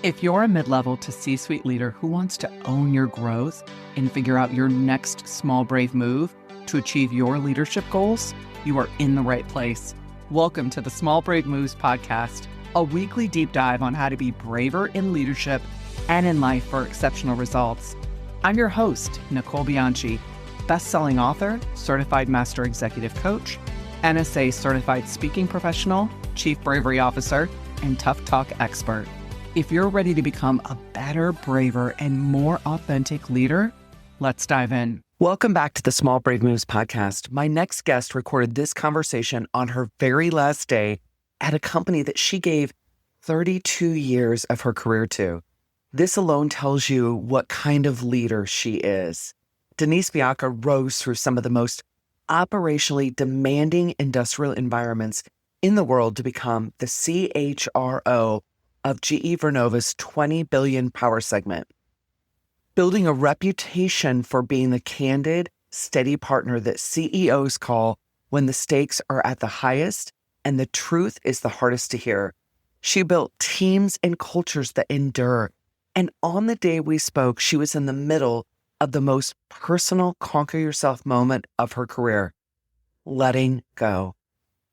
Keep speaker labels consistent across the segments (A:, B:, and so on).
A: If you're a mid-level to C-suite leader who wants to own your growth and figure out your next small, brave move to achieve your leadership goals, you are in the right place. Welcome to the Small Brave Moves podcast, a weekly deep dive on how to be braver in leadership and in life for exceptional results. I'm your host, Nicole Bianchi, best-selling author, certified master executive coach, NSA certified speaking professional, chief bravery officer, and tough talk expert. If you're ready to become a better, braver, and more authentic leader, let's dive in. Welcome back to the Small Brave Moves podcast. My next guest recorded this conversation on her very last day at a company that she gave 32 years of her career to. This alone tells you what kind of leader she is. Denice Biocca rose through some of the most operationally demanding industrial environments in the world to become the CHRO of GE Vernova's $20 billion power segment, building a reputation for being the candid, steady partner that CEOs call when the stakes are at the highest and the truth is the hardest to hear. She built teams and cultures that endure. And on the day we spoke, she was in the middle of the most personal conquer yourself moment of her career, letting go.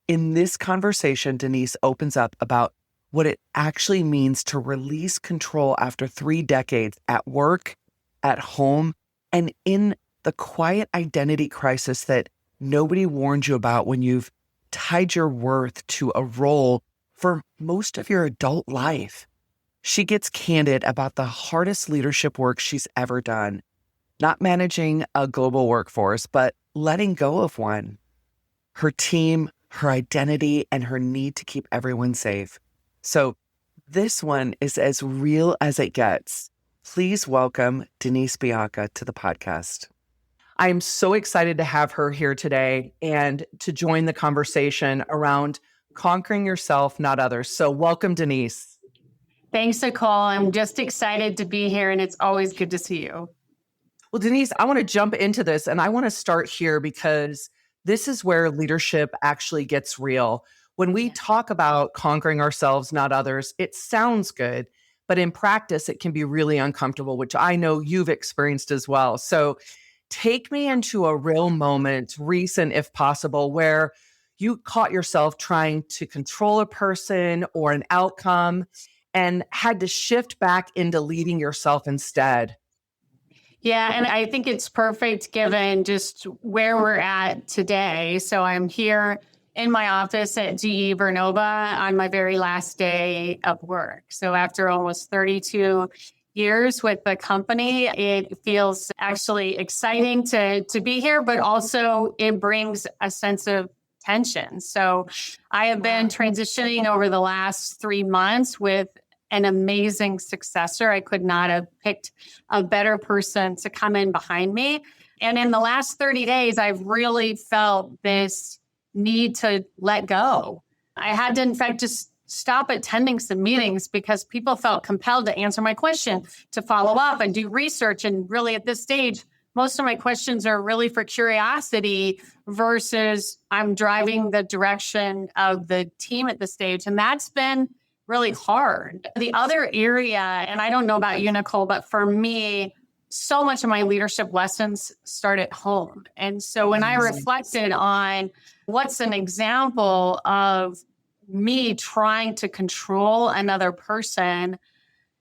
A: In this conversation, Denise opens up about what it actually means to release control after 3 decades at work, at home, and in the quiet identity crisis that nobody warned you about when you've tied your worth to a role for most of your adult life. She gets candid about the hardest leadership work she's ever done, not managing a global workforce, but letting go of one, her team, her identity, and her need to keep everyone safe. So this one is as real as it gets. Please welcome Denice Biocca to the podcast. I am so excited to have her here today and to join the conversation around conquering yourself, not others. So welcome, Denise.
B: Thanks, Nicole. I'm just excited to be here, and it's always good to see you.
A: Well, Denise, I want to jump into this, and I want to start here because this is where leadership actually gets real. When we talk about conquering ourselves, not others, it sounds good, but in practice, it can be really uncomfortable, which I know you've experienced as well. So take me into a real moment, recent if possible, where you caught yourself trying to control a person or an outcome and had to shift back into leading yourself instead.
B: Yeah, and I think it's perfect given just where we're at today. So I'm here in my office at GE Vernova on my very last day of work. So after almost 32 years with the company, it feels actually exciting to be here, but also it brings a sense of tension. So I have been transitioning over the last 3 months with an amazing successor. I could not have picked a better person to come in behind me. And in the last 30 days, I've really felt this need to let go. I had to, in fact, just stop attending some meetings because people felt compelled to answer my question, to follow up and do research. And really at this stage, most of my questions are really for curiosity versus I'm driving the direction of the team at this stage. And that's been really hard. The other area, and I don't know about you, Nicole, but for me, so much of my leadership lessons start at home. And so when I reflected on what's an example of me trying to control another person,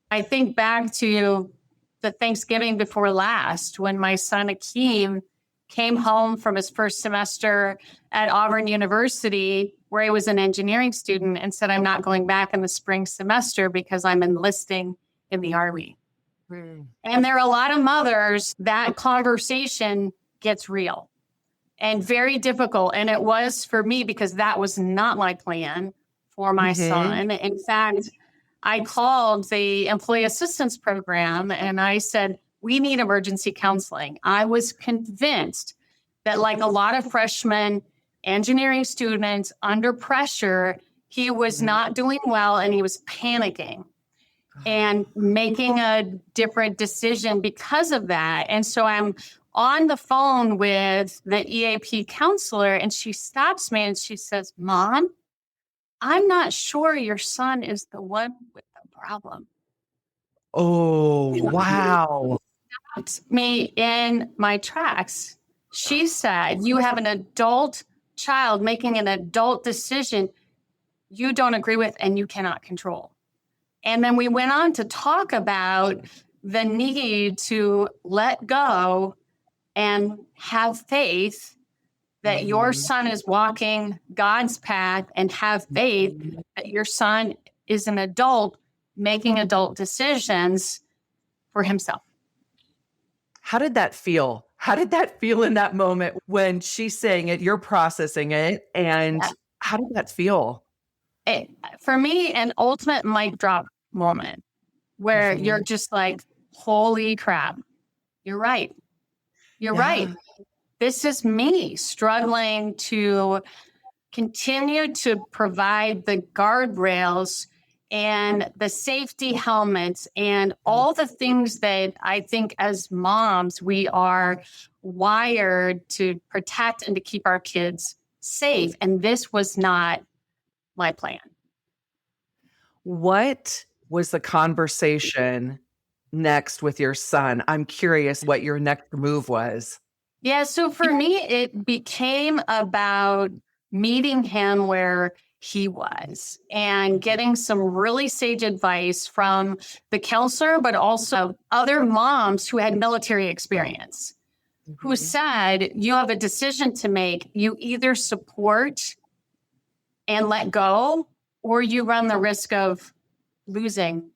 B: I think back to the Thanksgiving before last when my son Akeem came home from his first semester at Auburn University, where he was an engineering student, and said, I'm not going back in the spring semester because I'm enlisting in the Army. And there are a lot of mothers that conversation gets real and very difficult. And it was for me because that was not my plan for my son. In fact, I called the employee assistance program and I said, we need emergency counseling. I was convinced that, like a lot of freshmen engineering students under pressure, he was not doing well and he was panicking and making a different decision because of that. And so I'm on the phone with the EAP counselor and she stops me and she says, Mom, I'm not sure your son is the one with the problem.
A: Oh, wow.
B: Me in my tracks. She said, you have an adult child making an adult decision you don't agree with and you cannot control. And then we went on to talk about the need to let go and have faith that your son is walking God's path, and have faith that your son is an adult making adult decisions for himself.
A: How did that feel? How did that feel in that moment when she's saying it, you're processing it, and how did that feel?
B: For me, an ultimate mic drop moment where you're just like, holy crap, you're right. You're right. This is me struggling to continue to provide the guardrails and the safety helmets and all the things that I think as moms, we are wired to protect and to keep our kids safe. And this was not my plan.
A: What was the conversation next with your son? I'm curious what your next move was.
B: Yeah, so for me, it became about meeting him where he was and getting some really sage advice from the counselor, but also other moms who had military experience, who said, you have a decision to make. You either support and let go, or you run the risk of losing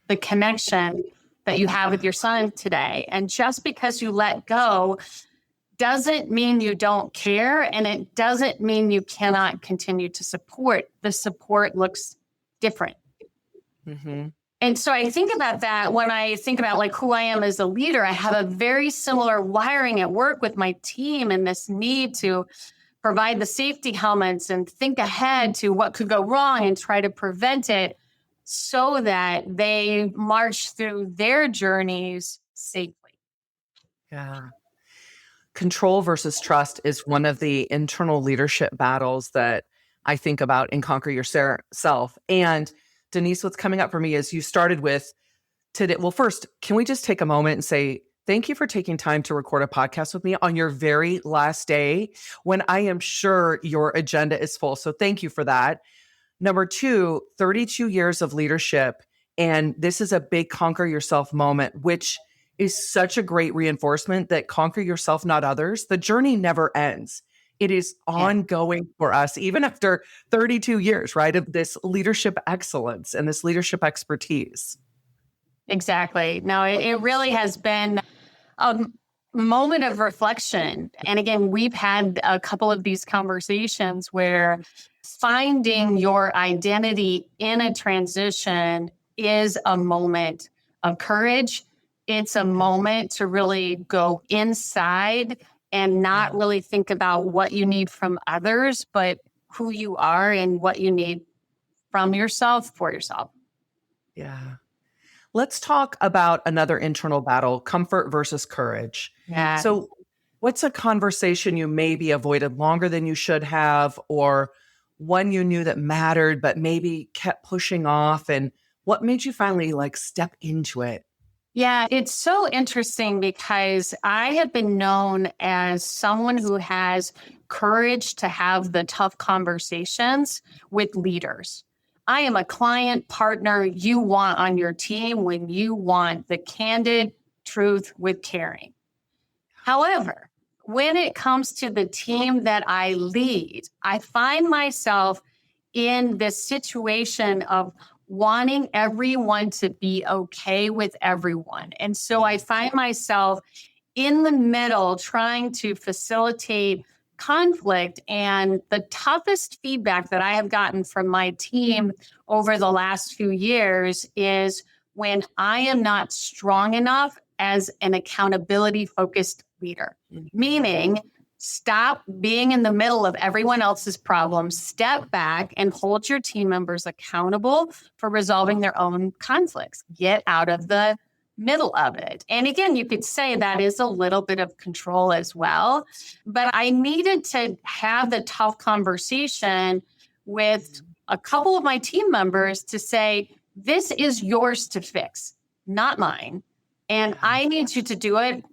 B: the connection that you have with your son today. And just because you let go doesn't mean you don't care, and it doesn't mean you cannot continue to support. The support looks different. And so I think about that when I think about like who I am as a leader. I have a very similar wiring at work with my team, and this need to provide the safety helmets and think ahead to what could go wrong and try to prevent it so that they march through their journeys safely.
A: Yeah. Control versus trust is one of the internal leadership battles that I think about in Conquer Yourself. And Denise, what's coming up for me is you started with today. Well, first, can we just take a moment and say, thank you for taking time to record a podcast with me on your very last day when I am sure your agenda is full. So thank you for that. Number two, 32 years of leadership. And this is a big Conquer Yourself moment, which is such a great reinforcement that conquer yourself, not others. The journey never ends. It is ongoing for us, even after 32 years, right, of this leadership excellence and this leadership expertise.
B: Exactly. No, it really has been a moment of reflection. And again, we've had a couple of these conversations where finding your identity in a transition is a moment of courage. It's a moment to really go inside and not really think about what you need from others, but who you are and what you need from yourself for yourself.
A: Yeah. Let's talk about another internal battle, comfort versus courage.
B: Yeah.
A: So what's a conversation you maybe avoided longer than you should have, or one you knew that mattered, but maybe kept pushing off? And what made you finally like step into it?
B: Yeah, it's so interesting because I have been known as someone who has courage to have the tough conversations with leaders. I am a client partner you want on your team when you want the candid truth with caring. However, when it comes to the team that I lead, I find myself in this situation of wanting everyone to be okay with everyone. And so I find myself in the middle trying to facilitate conflict. And the toughest feedback that I have gotten from my team over the last few years is when I am not strong enough as an accountability focused leader, meaning stop being in the middle of everyone else's problems, step back and hold your team members accountable for resolving their own conflicts. Get out of the middle of it. And again, you could say that is a little bit of control as well, but I needed to have the tough conversation with a couple of my team members to say, this is yours to fix, not mine. And I need you to do it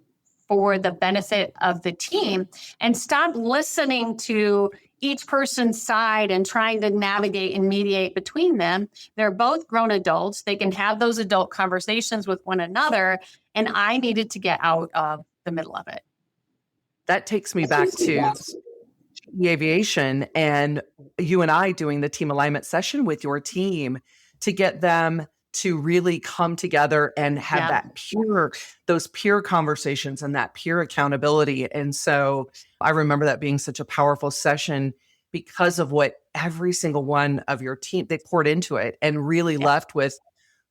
B: for the benefit of the team, and stop listening to each person's side and trying to navigate and mediate between them. They're both grown adults. They can have those adult conversations with one another. And I needed to get out of the middle of it.
A: That takes me back to the aviation and you and I doing the team alignment session with your team to get them to really come together and have those peer conversations and that peer accountability. And so I remember that being such a powerful session because of what every single one of your team, they poured into it and really left with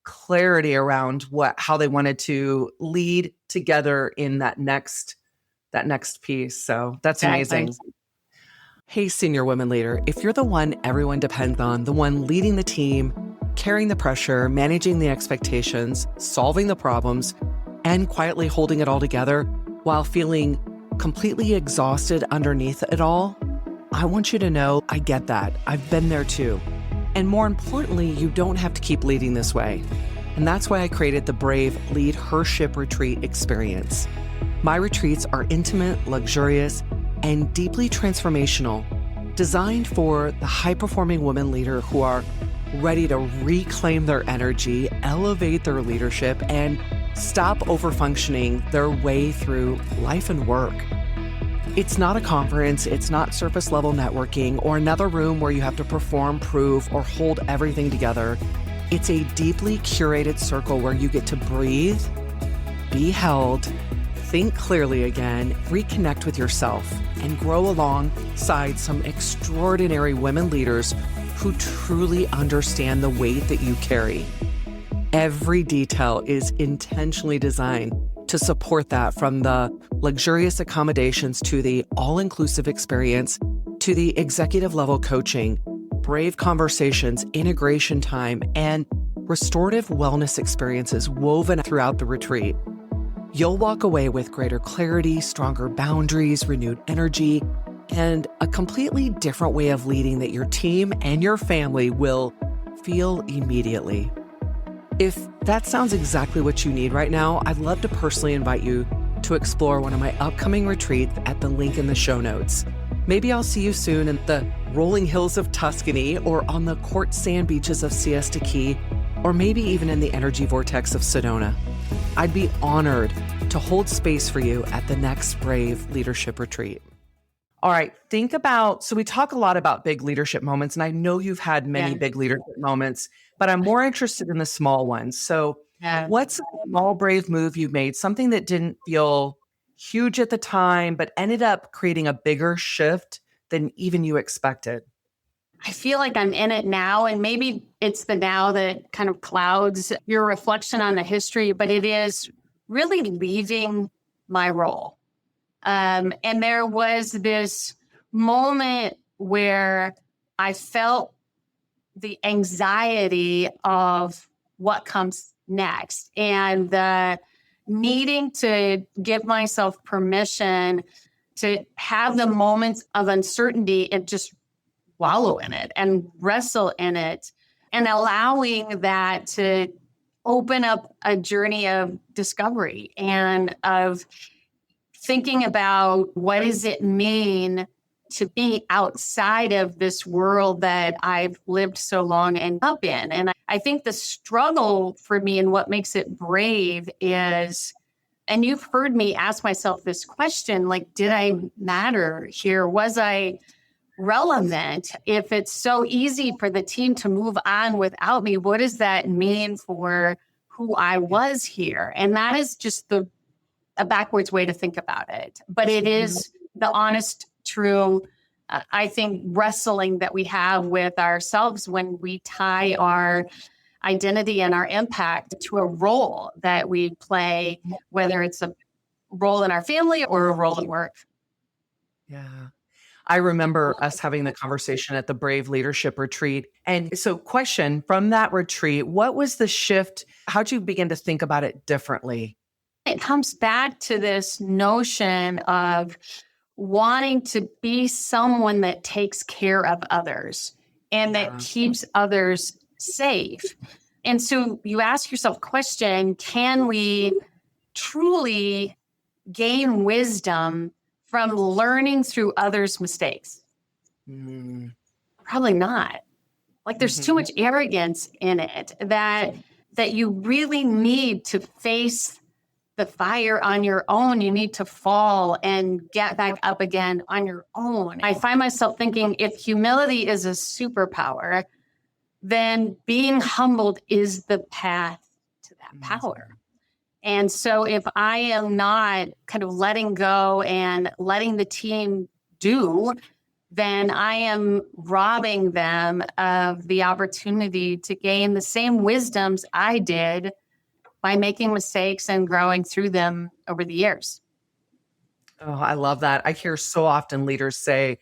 A: clarity around how they wanted to lead together in that next piece. So that's amazing. Hey, senior women leader, if you're the one everyone depends on, the one leading the team, carrying the pressure, managing the expectations, solving the problems, and quietly holding it all together while feeling completely exhausted underneath it all, I want you to know I get that. I've been there too. And more importantly, you don't have to keep leading this way. And that's why I created the Brave Lead Her Ship Retreat experience. My retreats are intimate, luxurious, and deeply transformational, designed for the high-performing women leader who are ready to reclaim their energy, elevate their leadership, and stop overfunctioning their way through life and work. It's not a conference, it's not surface level networking or another room where you have to perform, prove, or hold everything together. It's a deeply curated circle where you get to breathe, be held, think clearly again, reconnect with yourself, and grow alongside some extraordinary women leaders who truly understand the weight that you carry. Every detail is intentionally designed to support that, from the luxurious accommodations to the all-inclusive experience to the executive level coaching, brave conversations, integration time, and restorative wellness experiences woven throughout the retreat. You'll walk away with greater clarity, stronger boundaries, renewed energy, and a completely different way of leading that your team and your family will feel immediately. If that sounds exactly what you need right now, I'd love to personally invite you to explore one of my upcoming retreats at the link in the show notes. Maybe I'll see you soon in the rolling hills of Tuscany, or on the quartz sand beaches of Siesta Key, or maybe even in the energy vortex of Sedona. I'd be honored to hold space for you at the next Brave Leadership Retreat. All right, so we talk a lot about big leadership moments, and I know you've had many big leadership moments, but I'm more interested in the small ones. So what's a small, brave move you made, something that didn't feel huge at the time, but ended up creating a bigger shift than even you expected?
B: I feel like I'm in it now, and maybe it's the now that kind of clouds your reflection on the history, but it is really leaving my role. And there was this moment where I felt the anxiety of what comes next and the needing to give myself permission to have the moments of uncertainty and just wallow in it and wrestle in it, and allowing that to open up a journey of discovery and of thinking about what does it mean to be outside of this world that I've lived so long and up in. And I think the struggle for me and what makes it brave is, and you've heard me ask myself this question, like, did I matter here? Was I relevant? If it's so easy for the team to move on without me, what does that mean for who I was here? And that is just a backwards way to think about it. But it is the honest, true, I think, wrestling that we have with ourselves when we tie our identity and our impact to a role that we play, whether it's a role in our family or a role at work.
A: Yeah. I remember us having the conversation at the Brave Leadership Retreat. And so, question from that retreat, what was the shift? How'd you begin to think about it differently?
B: It comes back to this notion of wanting to be someone that takes care of others and that keeps others safe. And so you ask yourself the question, can we truly gain wisdom from learning through others' mistakes? Probably not. Like there's too much arrogance in it that you really need to face the fire on your own. You need to fall and get back up again on your own. I find myself thinking if humility is a superpower, then being humbled is the path to that power. And so if I am not kind of letting go and letting the team do, then I am robbing them of the opportunity to gain the same wisdoms I did by making mistakes and growing through them over the years.
A: Oh, I love that. I hear so often leaders say,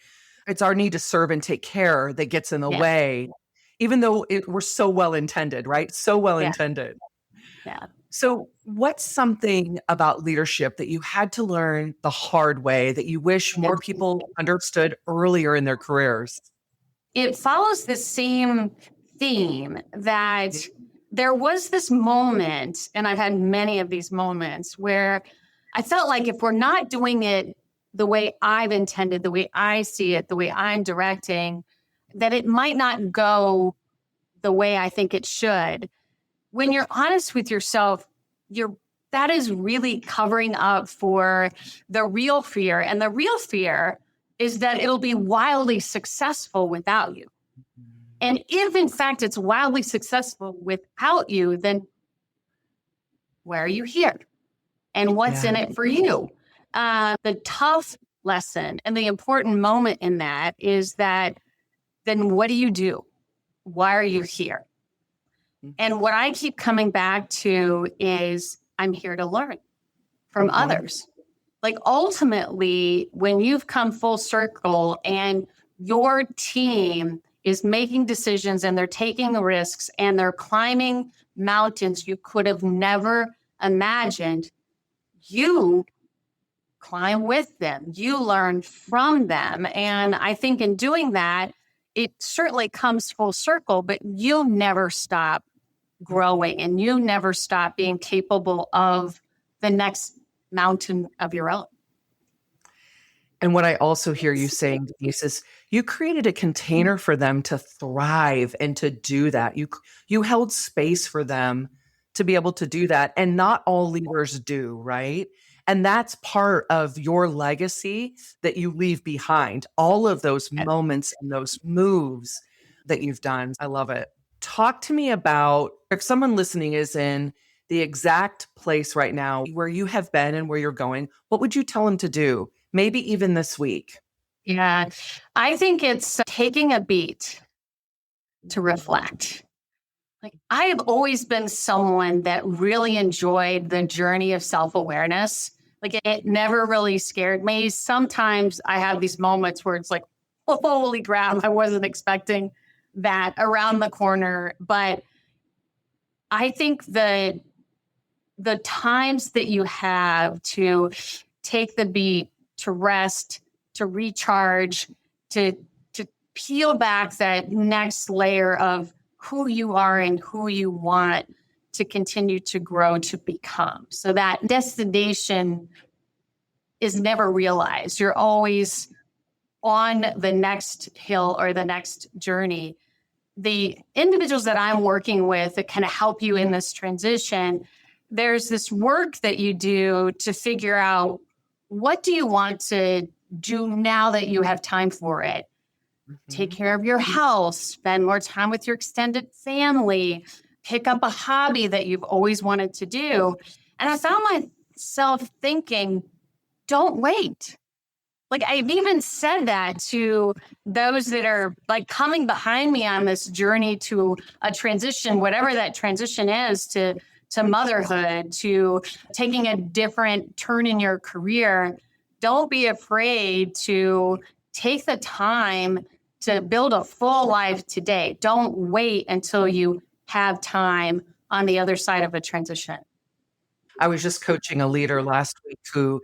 A: it's our need to serve and take care that gets in the way, even though we're so well intended, right? So well intended.
B: Yeah.
A: So what's something about leadership that you had to learn the hard way that you wish more people understood earlier in their careers?
B: It follows the same theme that there was this moment, and I've had many of these moments where I felt like if we're not doing it the way I've intended, the way I see it, the way I'm directing, that it might not go the way I think it should. When you're honest with yourself, that is really covering up for the real fear. And the real fear is that it'll be wildly successful without you. And if in fact it's wildly successful without you, then why are you here? And what's in it for you? The tough lesson and the important moment in that is that then what do you do? Why are you here? And what I keep coming back to is I'm here to learn from others. Like ultimately, when you've come full circle and your team is making decisions and they're taking risks and they're climbing mountains you could have never imagined, you climb with them, you learn from them. And I think in doing that, it certainly comes full circle, but you'll never stop growing and you never stop being capable of the next mountain of your own.
A: And what I also hear you saying, Denise, is you created a container for them to thrive and to do that. You held space for them to be able to do that. And not all leaders do, right? And that's part of your legacy that you leave behind. All of those moments and those moves that you've done. I love it. Talk to me about if someone listening is in the exact place right now where you have been and where you're going, what would you tell them to do? Maybe even this week.
B: Yeah, I think it's taking a beat to reflect. Like I have always been someone that really enjoyed the journey of self-awareness. Like it never really scared me. Sometimes I have these moments where it's like, oh, holy crap, I wasn't expecting that around the corner. But I think the times that you have to take the beat, to rest, to recharge, to peel back that next layer of who you are and who you want to continue to grow to become. So that destination is never realized. You're always on the next hill or the next journey. The individuals that I'm working with that kind of help you in this transition, there's this work that you do to figure out what do you want to do now that you have time for it? Take care of your health, spend more time with your extended family, pick up a hobby that you've always wanted to do. And I found myself thinking, don't wait. Like I've even said that to those that are like coming behind me on this journey to a transition, whatever that transition is, to motherhood, to taking a different turn in your career. Don't be afraid to take the time to build a full life today. Don't wait until you have time on the other side of a transition.
A: I was just coaching a leader last week who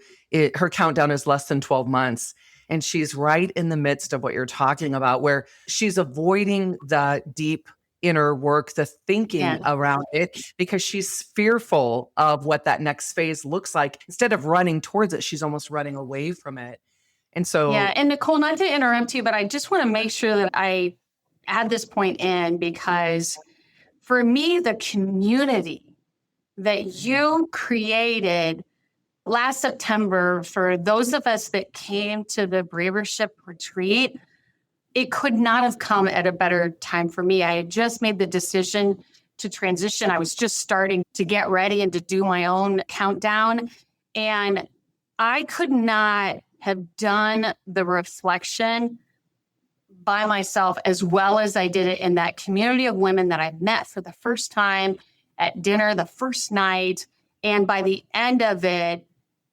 A: her countdown is less than 12 months. And she's right in the midst of what you're talking about, where she's avoiding the deep inner work, the thinking
B: Yeah.
A: around it, because she's fearful of what that next phase looks like. Instead of running towards it, she's almost running away from it. And
B: Yeah.
A: so,
B: And Nicole, not to interrupt you, but I just want to make sure that I add this point in, because for me, the community that you created last September for those of us that came to the Bravership retreat, it could not have come at a better time for me. I had just made the decision to transition. I was just starting to get ready and to do my own countdown. And I could not have done the reflection by myself as well as I did it in that community of women that I met for the first time at dinner the first night. And by the end of it,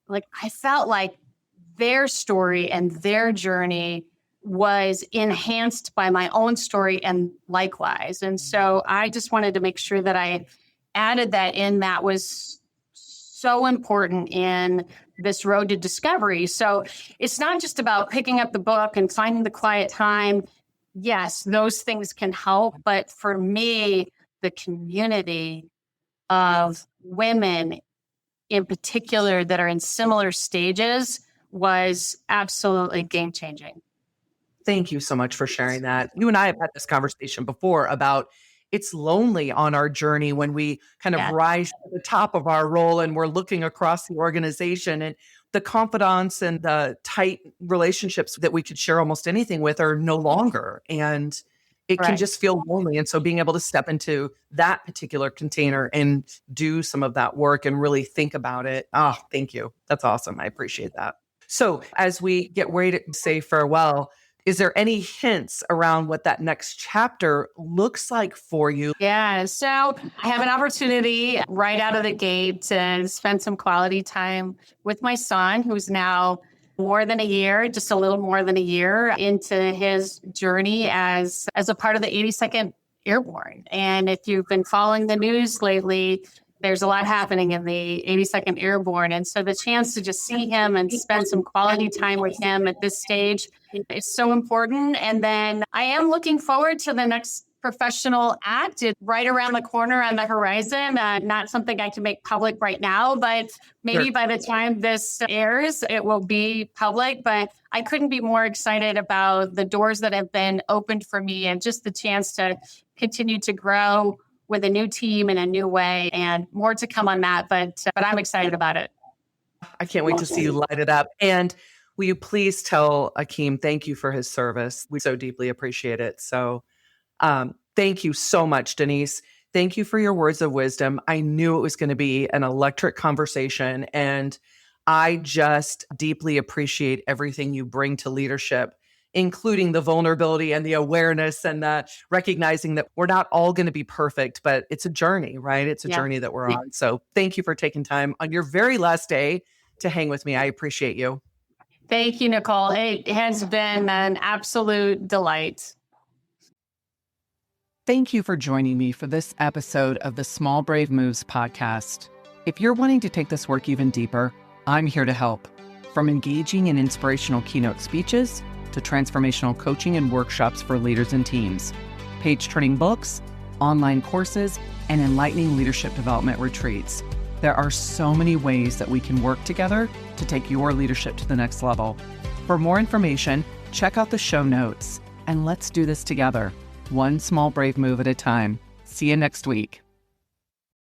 B: like, I felt like their story and their journey was enhanced by my own story, and likewise. And so I just wanted to make sure that I added that in. That was so important in this road to discovery. So it's not just about picking up the book and finding the quiet time. Yes, those things can help. But for me, the community of women in particular that are in similar stages was absolutely game-changing.
A: thank you so much for sharing that. You and I have had this conversation before about it's lonely on our journey when we kind of
B: Yeah.
A: rise to the top of our role and we're looking across the organization, and the confidants and the tight relationships that we could share almost anything with are no longer. And it can
B: Right.
A: just feel lonely. And so being able to step into that particular container and do some of that work and really think about it. Oh, thank you. That's awesome. I appreciate that. So as we get ready to say farewell, is there any hints around what that next chapter looks like for you?
B: Yeah. So I have an opportunity right out of the gate to spend some quality time with my son, who's now more than a year, just a little more than a year into his journey as a part of the 82nd Airborne. And if you've been following the news lately, there's a lot happening in the 82nd Airborne. And so the chance to just see him and spend some quality time with him at this stage is so important. And then I am looking forward to the next professional act. It's right around the corner on the horizon. Not something I can make public right now, but maybe
A: Sure.
B: by the time this airs, it will be public. But I couldn't be more excited about the doors that have been opened for me and just the chance to continue to grow with a new team in a new way, and more to come on that. But I'm excited about it.
A: I can't wait to see you light it up. And will you please tell Akeem thank you for his service? We so deeply appreciate it. So thank you so much, Denise. Thank you for your words of wisdom. I knew it was going to be an electric conversation, and I just deeply appreciate everything you bring to leadership, including the vulnerability and the awareness and the recognizing that we're not all going to be perfect, but it's a journey, right? It's a
B: Yeah.
A: journey that we're on. So thank you for taking time on your very last day to hang with me. I appreciate you.
B: Thank you, Nicole. It has been an absolute delight.
A: Thank you for joining me for this episode of the Small Brave Moves podcast. If you're wanting to take this work even deeper, I'm here to help. From engaging in inspirational keynote speeches to transformational coaching and workshops for leaders and teams, page-turning books, online courses, and enlightening leadership development retreats. There are so many ways that we can work together to take your leadership to the next level. For more information, check out the show notes, and let's do this together, one small brave move at a time. See you next week.